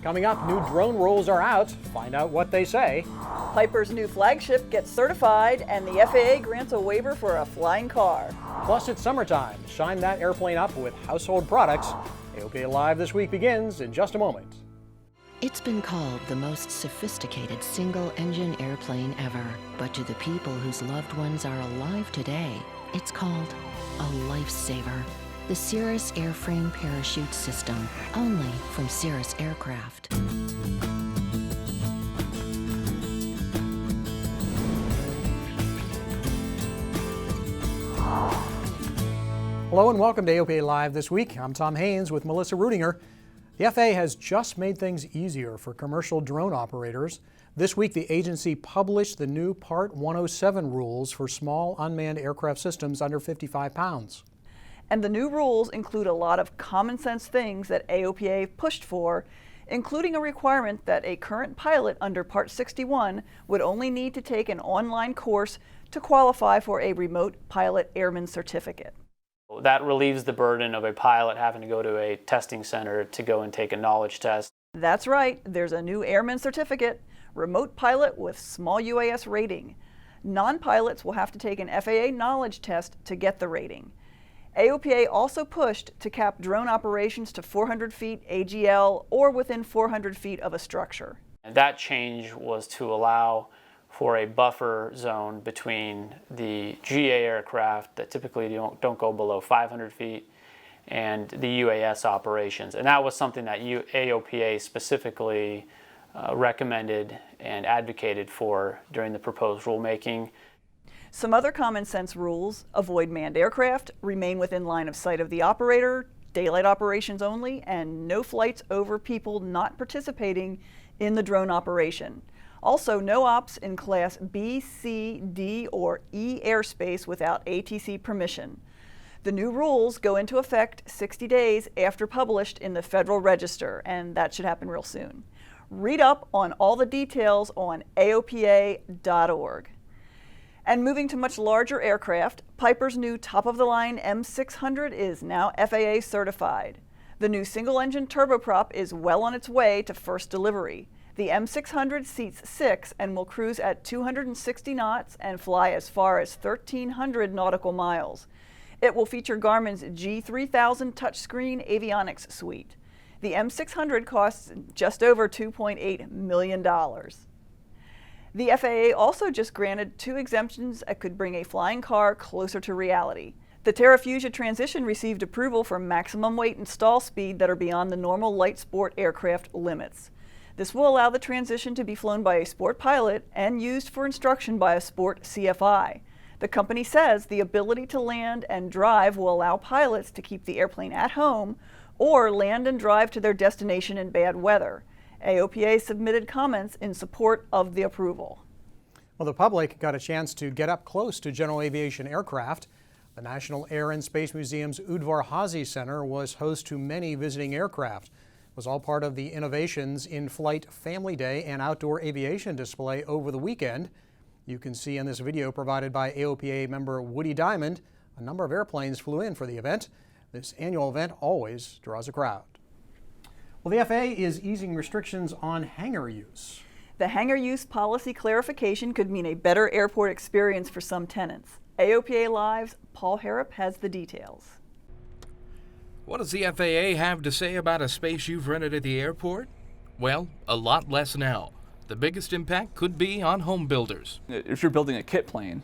Coming up, new drone rules are out. Find out what they say. Piper's new flagship gets certified, and the FAA grants a waiver for a flying car. Plus, it's summertime. Shine that airplane up with household products. AOPA Live this week begins in just a moment. It's been called the most sophisticated single-engine airplane ever. But to the people whose loved ones are alive today, it's called a lifesaver. The Cirrus Airframe Parachute System, only from Cirrus Aircraft. Hello and welcome to AOPA Live this week. I'm Tom Haynes with Melissa Rudinger. The FAA has just made things easier for commercial drone operators. This week, the agency published the new Part 107 rules for small unmanned aircraft systems under 55 pounds. And the new rules include a lot of common sense things that AOPA pushed for, including a requirement that a current pilot under Part 61 would only need to take an online course to qualify for a remote pilot airman certificate. That relieves the burden of a pilot having to go to a testing center to go and take a knowledge test. That's right, there's a new airman certificate, remote pilot with small UAS rating. Non-pilots will have to take an FAA knowledge test to get the rating. AOPA also pushed to cap drone operations to 400 feet AGL or within 400 feet of a structure. And that change was to allow for a buffer zone between the GA aircraft that typically don't go below 500 feet and the UAS operations. And that was something that AOPA specifically recommended and advocated for during the proposed rulemaking. Some other common sense rules: avoid manned aircraft, remain within line of sight of the operator, daylight operations only, and no flights over people not participating in the drone operation. Also, no ops in Class B, C, D, or E airspace without ATC permission. The new rules go into effect 60 days after published in the Federal Register, and that should happen real soon. Read up on all the details on AOPA.org. And moving to much larger aircraft, Piper's new top-of-the-line M600 is now FAA certified. The new single-engine turboprop is well on its way to first delivery. The M600 seats 6 and will cruise at 260 knots and fly as far as 1,300 nautical miles. It will feature Garmin's G3000 touchscreen avionics suite. The M600 costs just over $2.8 million. The FAA also just granted 2 exemptions that could bring a flying car closer to reality. The Terrafugia Transition received approval for maximum weight and stall speed that are beyond the normal light sport aircraft limits. This will allow the Transition to be flown by a sport pilot and used for instruction by a sport CFI. The company says the ability to land and drive will allow pilots to keep the airplane at home or land and drive to their destination in bad weather. AOPA submitted comments in support of the approval. Well, the public got a chance to get up close to general aviation aircraft. The National Air and Space Museum's Udvar Hazy Center was host to many visiting aircraft. It was all part of the Innovations in Flight Family Day and Outdoor Aviation display over the weekend. You can see in this video provided by AOPA member Woody Diamond, a number of airplanes flew in for the event. This annual event always draws a crowd. Well, the FAA is easing restrictions on hangar use. The hangar use policy clarification could mean a better airport experience for some tenants. AOPA Live's Paul Harrop has the details. What does the FAA have to say about a space you've rented at the airport? Well, a lot less now. The biggest impact could be on home builders. If you're building a kit plane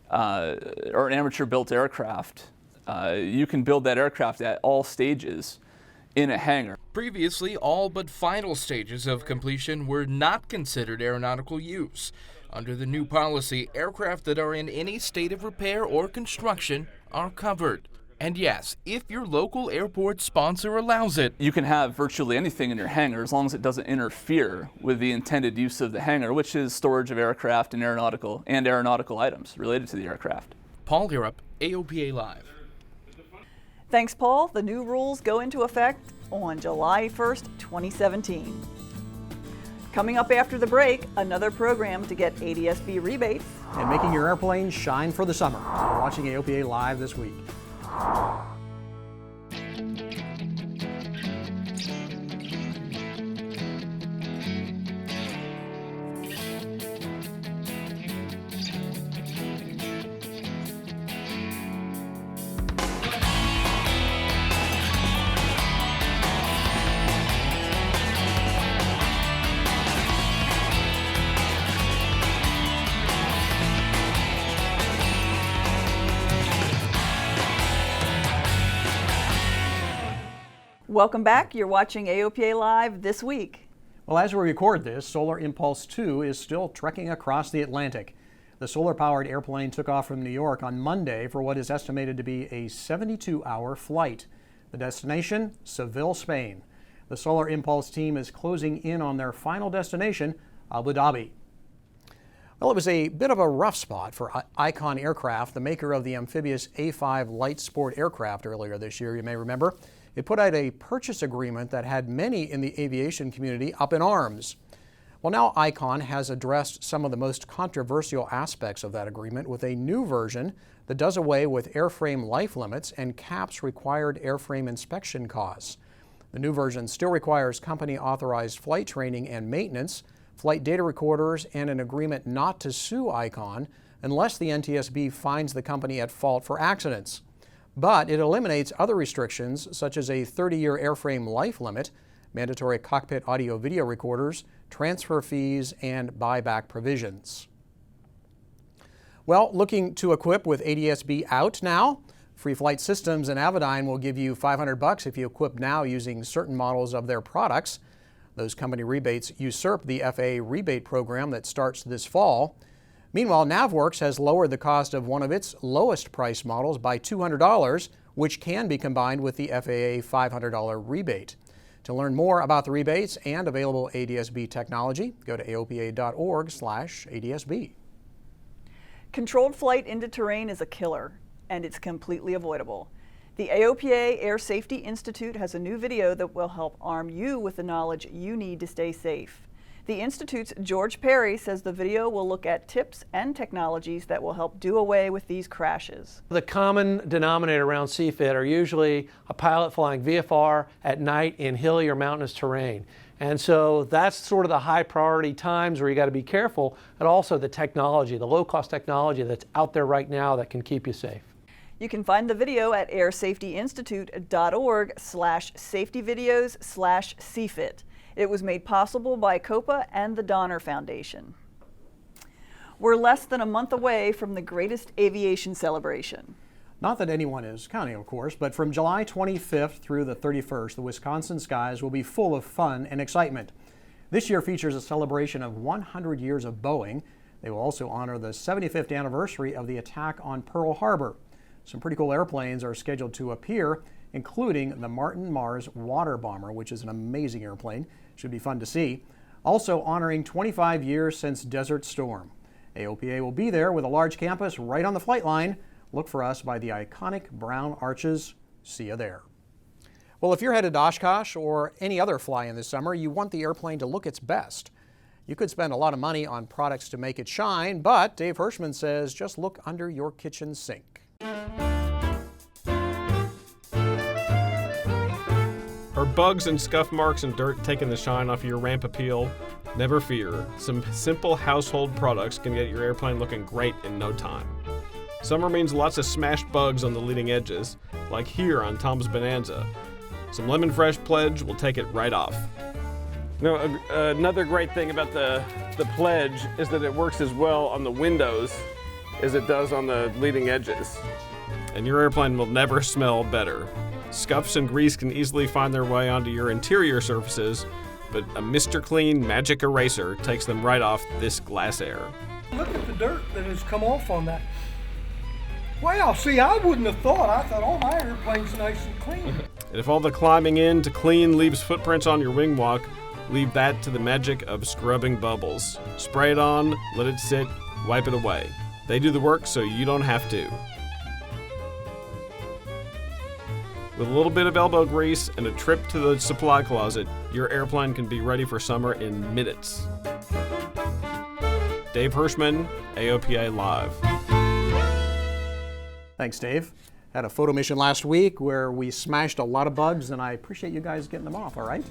or an amateur-built aircraft, you can build that aircraft at all stages in a hangar. Previously, all but final stages of completion were not considered aeronautical use. Under the new policy, aircraft that are in any state of repair or construction are covered. And yes, if your local airport sponsor allows it, you can have virtually anything in your hangar as long as it doesn't interfere with the intended use of the hangar, which is storage of aircraft and aeronautical items related to the aircraft. Paul Harrop, AOPA Live. Thanks, Paul. The new rules go into effect on July 1st, 2017. Coming up after the break, another program to get ADS-B rebates. And making your airplane shine for the summer. You're watching AOPA Live this week. Welcome back. You're watching AOPA Live this week. Well, as we record this, Solar Impulse 2 is still trekking across the Atlantic. The solar-powered airplane took off from New York on Monday for what is estimated to be a 72-hour flight. The destination, Seville, Spain. The Solar Impulse team is closing in on their final destination, Abu Dhabi. Well, it was a bit of a rough spot for Icon Aircraft, the maker of the amphibious A5 light sport aircraft earlier this year, you may remember. It put out a purchase agreement that had many in the aviation community up in arms. Well, now Icon has addressed some of the most controversial aspects of that agreement with a new version that does away with airframe life limits and caps required airframe inspection costs. The new version still requires company-authorized flight training and maintenance, flight data recorders, and an agreement not to sue Icon unless the NTSB finds the company at fault for accidents. But it eliminates other restrictions such as a 30-year airframe life limit, mandatory cockpit audio-video recorders, transfer fees, and buyback provisions. Well, looking to equip with ADS-B out now? Free Flight Systems and Avidyne will give you $500 if you equip now using certain models of their products. Those company rebates usurp the FAA rebate program that starts this fall. Meanwhile, Navworks has lowered the cost of one of its lowest price models by $200, which can be combined with the FAA $500 rebate. To learn more about the rebates and available ADS-B technology, go to aopa.org/ADS-B. Controlled flight into terrain is a killer, and it's completely avoidable. The AOPA Air Safety Institute has a new video that will help arm you with the knowledge you need to stay safe. The Institute's George Perry says the video will look at tips and technologies that will help do away with these crashes. The common denominator around CFIT are usually a pilot flying VFR at night in hilly or mountainous terrain. And so that's sort of the high priority times where you got to be careful, and also the technology, the low-cost technology that's out there right now that can keep you safe. You can find the video at airsafetyinstitute.org/safetyvideos/CFIT. It was made possible by COPA and the Donner Foundation. We're less than a month away from the greatest aviation celebration. Not that anyone is counting, of course, but from July 25th through the 31st, the Wisconsin skies will be full of fun and excitement. This year features a celebration of 100 years of Boeing. They will also honor the 75th anniversary of the attack on Pearl Harbor. Some pretty cool airplanes are scheduled to appear, including the Martin Mars water bomber, which is an amazing airplane. Should be fun to see. Also honoring 25 years since Desert Storm. AOPA will be there with a large campus right on the flight line. Look for us by the iconic brown arches. See you there. Well, if you're headed to Oshkosh or any other fly-in this summer, you want the airplane to look its best. You could spend a lot of money on products to make it shine, but Dave Hirschman says just look under your kitchen sink. Are bugs and scuff marks and dirt taking the shine off your ramp appeal? Never fear. Some simple household products can get your airplane looking great in no time. Summer means lots of smashed bugs on the leading edges, like here on Tom's Bonanza. Some Lemon Fresh Pledge will take it right off. Now, another great thing about the Pledge is that it works as well on the windows as it does on the leading edges. And your airplane will never smell better. Scuffs and grease can easily find their way onto your interior surfaces, but a Mr. Clean Magic Eraser takes them right off this glass air. Look at the dirt that has come off on that. Wow, see, I wouldn't have thought. I thought, oh, my airplane's nice and clean. And if all the climbing in to clean leaves footprints on your wing walk, leave that to the magic of scrubbing bubbles. Spray it on, let it sit, wipe it away. They do the work so you don't have to. With a little bit of elbow grease and a trip to the supply closet, your airplane can be ready for summer in minutes. Dave Hirschman, AOPA Live. Thanks, Dave. Had a photo mission last week where we smashed a lot of bugs, and I appreciate you guys getting them off, all right?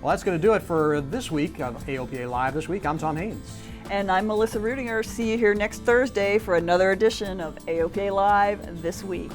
Well, that's going to do it for this week on AOPA Live this week. I'm Tom Haynes. And I'm Melissa Rudinger. See you here next Thursday for another edition of AOPA Live This Week.